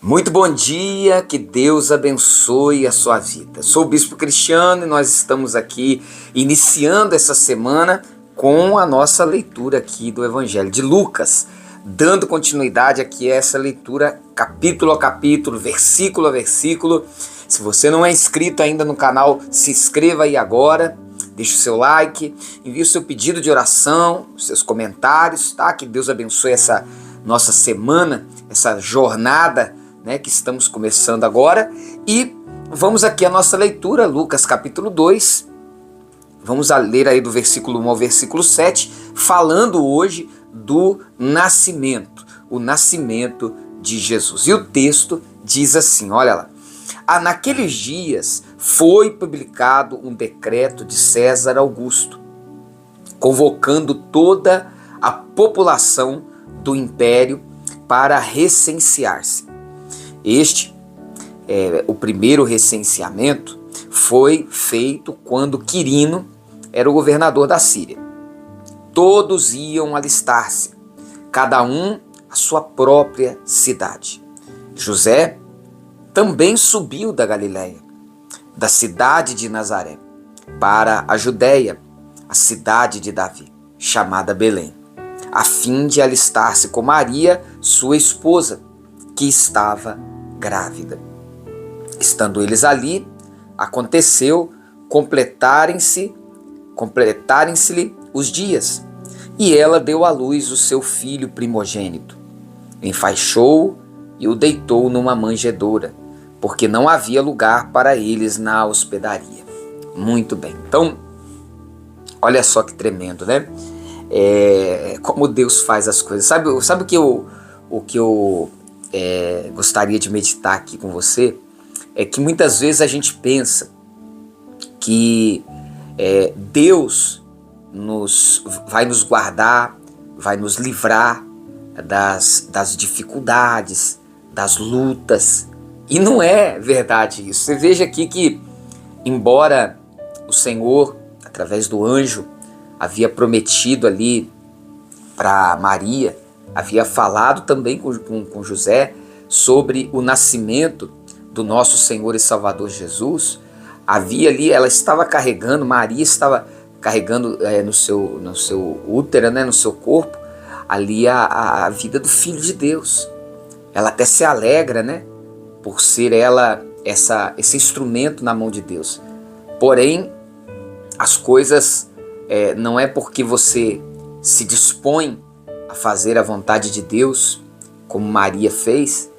Muito bom dia, que Deus abençoe a sua vida. Sou o Bispo Cristiano e nós estamos aqui iniciando essa semana com a nossa leitura aqui do Evangelho de Lucas, dando continuidade aqui a essa leitura capítulo a capítulo, versículo a versículo. Se você não é inscrito ainda no canal, se inscreva aí agora, deixe o seu like, envie o seu pedido de oração, os seus comentários, tá? Que Deus abençoe essa nossa semana, essa jornada, né, que estamos começando agora. E vamos aqui a nossa leitura, Lucas capítulo 2. Vamos ler aí do versículo 1 ao versículo 7, falando hoje do nascimento, o nascimento de Jesus. E o texto diz assim, olha lá. Naqueles dias foi publicado um decreto de César Augusto, convocando toda a população do império para recensear-se. O primeiro recenseamento foi feito quando Quirino era o governador da Síria. Todos iam alistar-se, cada um à sua própria cidade. José também subiu da Galiléia, da cidade de Nazaré, para a Judéia, a cidade de Davi, chamada Belém, a fim de alistar-se com Maria, sua esposa, que estava grávida. Estando eles ali, aconteceu completarem-se-lhe os dias, e ela deu à luz o seu filho primogênito. Enfaixou-o e o deitou numa manjedoura, porque não havia lugar para eles na hospedaria. Muito bem. Então, olha só que tremendo, né? Como Deus faz as coisas. Sabe o que eu gostaria de meditar aqui com você? É que muitas vezes a gente pensa que Deus vai nos guardar, vai nos livrar das dificuldades, das lutas. E não é verdade isso. Você veja aqui que, embora o Senhor, através do anjo, havia prometido ali para Maria, havia falado também com José sobre o nascimento do nosso Senhor e Salvador Jesus, havia ali, Maria estava carregando no seu útero, né, no seu corpo, ali a vida do Filho de Deus. Ela até se alegra, né, por ser ela esse instrumento na mão de Deus. Porém, as coisas não é porque você se dispõe a fazer a vontade de Deus, como Maria fez,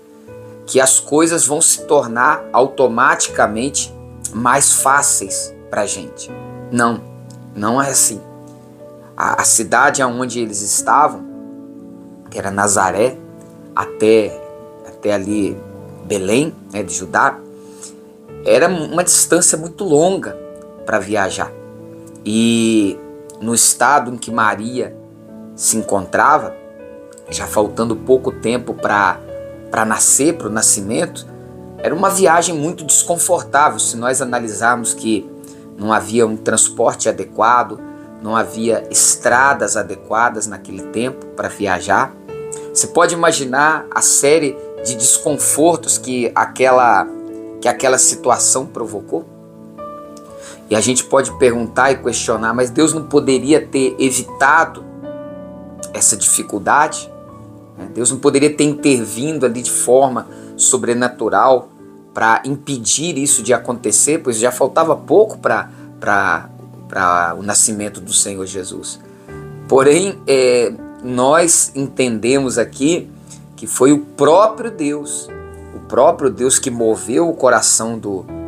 que as coisas vão se tornar automaticamente mais fáceis para a gente. Não é assim. A cidade onde eles estavam, que era Nazaré, até ali Belém, né, de Judá, era uma distância muito longa para viajar. E no estado em que Maria se encontrava, já faltando pouco tempo para nascer, para o nascimento, era uma viagem muito desconfortável. Se nós analisarmos que não havia um transporte adequado, não havia estradas adequadas naquele tempo para viajar, você pode imaginar a série de desconfortos que aquela situação provocou? E a gente pode perguntar e questionar, mas Deus não poderia ter evitado essa dificuldade? Deus não poderia ter intervindo ali de forma sobrenatural para impedir isso de acontecer, pois já faltava pouco para o nascimento do Senhor Jesus. Porém, nós entendemos aqui que foi o próprio Deus que moveu o coração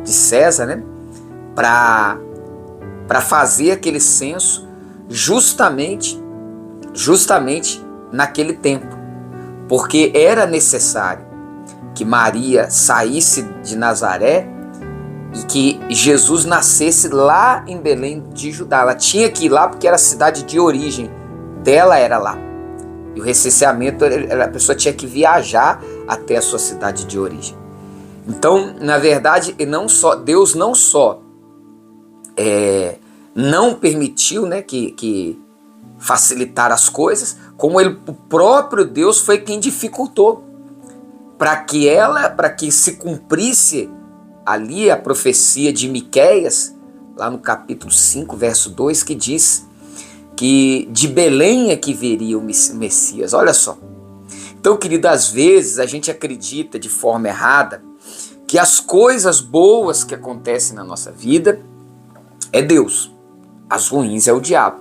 de César, né, para fazer aquele censo justamente naquele tempo, porque era necessário que Maria saísse de Nazaré e que Jesus nascesse lá em Belém de Judá. Ela tinha que ir lá porque era a cidade de origem dela, era lá. E o recenseamento, a pessoa tinha que viajar até a sua cidade de origem. Então, na verdade, Deus não só não permitiu, né, que facilitar as coisas, como o próprio Deus foi quem dificultou. para que se cumprisse ali a profecia de Miqueias, lá no capítulo 5, verso 2, que diz que de Belém é que viria o Messias. Olha só. Então, querido, às vezes a gente acredita de forma errada que as coisas boas que acontecem na nossa vida é Deus, as ruins é o diabo.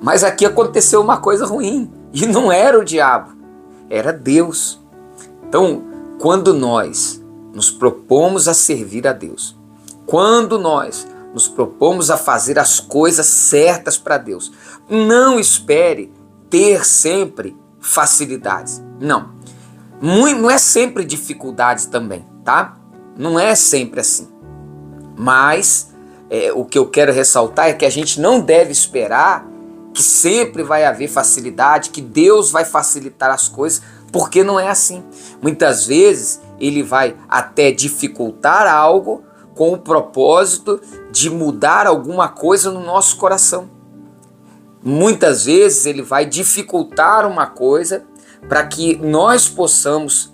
Mas aqui aconteceu uma coisa ruim, e não era o diabo, era Deus. Então, quando nós nos propomos a servir a Deus, quando nós nos propomos a fazer as coisas certas para Deus, não espere ter sempre facilidades. Não. Não é sempre dificuldades também, tá? Não é sempre assim. Mas o que eu quero ressaltar é que a gente não deve esperar que sempre vai haver facilidade, que Deus vai facilitar as coisas, porque não é assim. Muitas vezes ele vai até dificultar algo com o propósito de mudar alguma coisa no nosso coração. Muitas vezes ele vai dificultar uma coisa para que nós possamos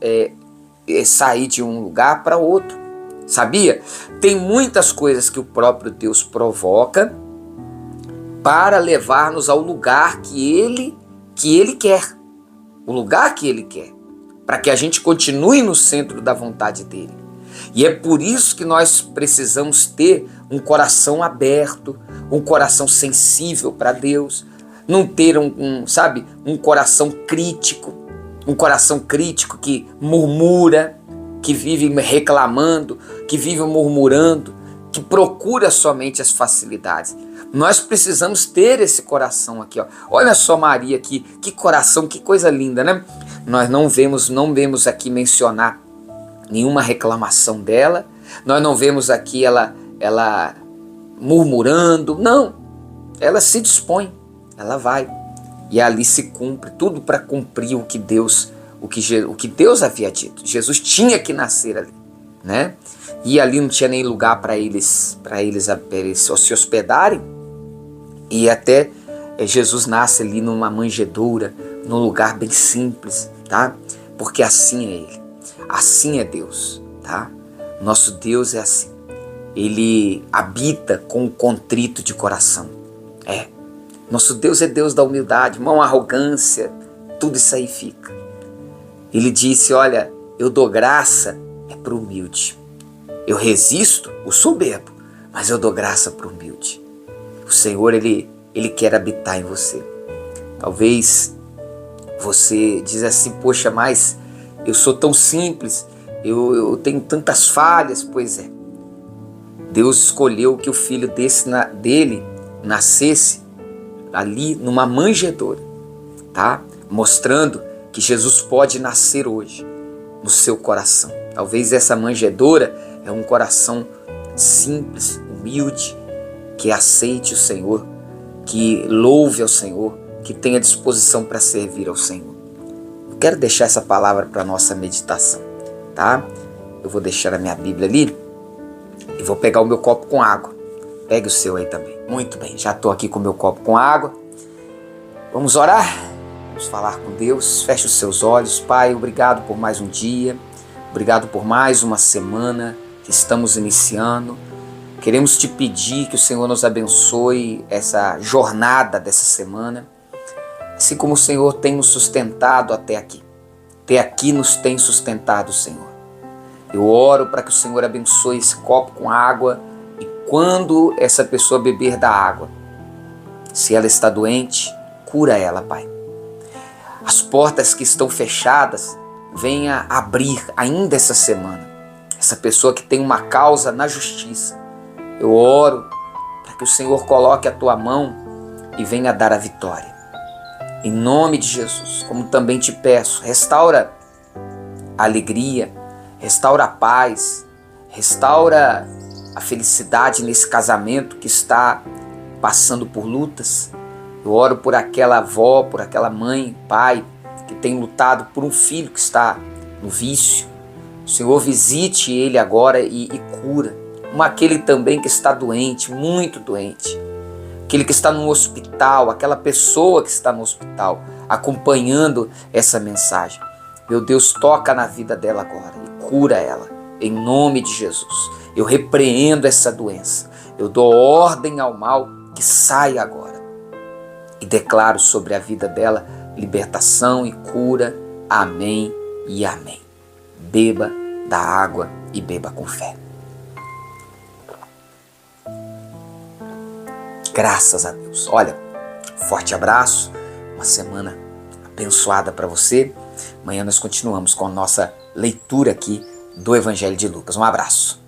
sair de um lugar para outro. Sabia? Tem muitas coisas que o próprio Deus provoca para levar-nos ao lugar que ele quer. O lugar que ele quer. Para que a gente continue no centro da vontade dele. E é por isso que nós precisamos ter um coração aberto, um coração sensível para Deus, não ter um coração crítico, que murmura, que vive reclamando, que vive murmurando, que procura somente as facilidades. Nós precisamos ter esse coração aqui, ó. Olha só Maria aqui, que coração, que coisa linda, né? Nós não vemos aqui mencionar nenhuma reclamação dela, nós não vemos aqui ela murmurando, não, ela se dispõe, ela vai, e ali se cumpre, tudo para cumprir o que Deus havia dito. Jesus tinha que nascer ali, né? E ali não tinha nem lugar para eles se hospedarem, e até Jesus nasce ali numa manjedoura, num lugar bem simples, tá? Porque assim é Ele, assim é Deus, tá? Nosso Deus é assim, Ele habita com o contrito de coração. Nosso Deus é Deus da humildade, não arrogância, tudo isso aí fica. Ele disse, olha, eu dou graça para o humilde. Eu resisto o soberbo, mas eu dou graça para o humilde. O Senhor, Ele quer habitar em você. Talvez você diz assim, poxa, mas eu sou tão simples, eu tenho tantas falhas. Pois é, Deus escolheu que o filho dele nascesse ali numa manjedoura, tá? Mostrando que Jesus pode nascer hoje no seu coração. Talvez essa manjedoura é um coração simples, humilde, que aceite o Senhor, que louve ao Senhor, que tenha disposição para servir ao Senhor. Eu quero deixar essa palavra para a nossa meditação, tá? Eu vou deixar a minha Bíblia ali e vou pegar o meu copo com água. Pegue o seu aí também. Muito bem, já estou aqui com o meu copo com água. Vamos orar? Vamos falar com Deus. Feche os seus olhos. Pai, obrigado por mais um dia. Obrigado por mais uma semana que estamos iniciando. Queremos te pedir que o Senhor nos abençoe essa jornada dessa semana. Assim como o Senhor tem nos sustentado até aqui. Até aqui nos tem sustentado o Senhor. Eu oro para que o Senhor abençoe esse copo com água. E quando essa pessoa beber da água, se ela está doente, cura ela, Pai. As portas que estão fechadas, venha abrir ainda essa semana. Essa pessoa que tem uma causa na justiça, eu oro para que o Senhor coloque a tua mão e venha dar a vitória. Em nome de Jesus, como também te peço, restaura a alegria, restaura a paz, restaura a felicidade nesse casamento que está passando por lutas. Eu oro por aquela avó, por aquela mãe, pai, que tem lutado por um filho que está no vício. O Senhor visite ele agora e cura. Como aquele também que está doente, muito doente. Aquele que está no hospital, aquela pessoa que está no hospital, acompanhando essa mensagem. Meu Deus, toca na vida dela agora e cura ela, em nome de Jesus. Eu repreendo essa doença, eu dou ordem ao mal que saia agora. E declaro sobre a vida dela libertação e cura. Amém e amém. Beba da água e beba com fé. Graças a Deus. Olha, forte abraço, uma semana abençoada para você. Amanhã nós continuamos com a nossa leitura aqui do Evangelho de Lucas. Um abraço.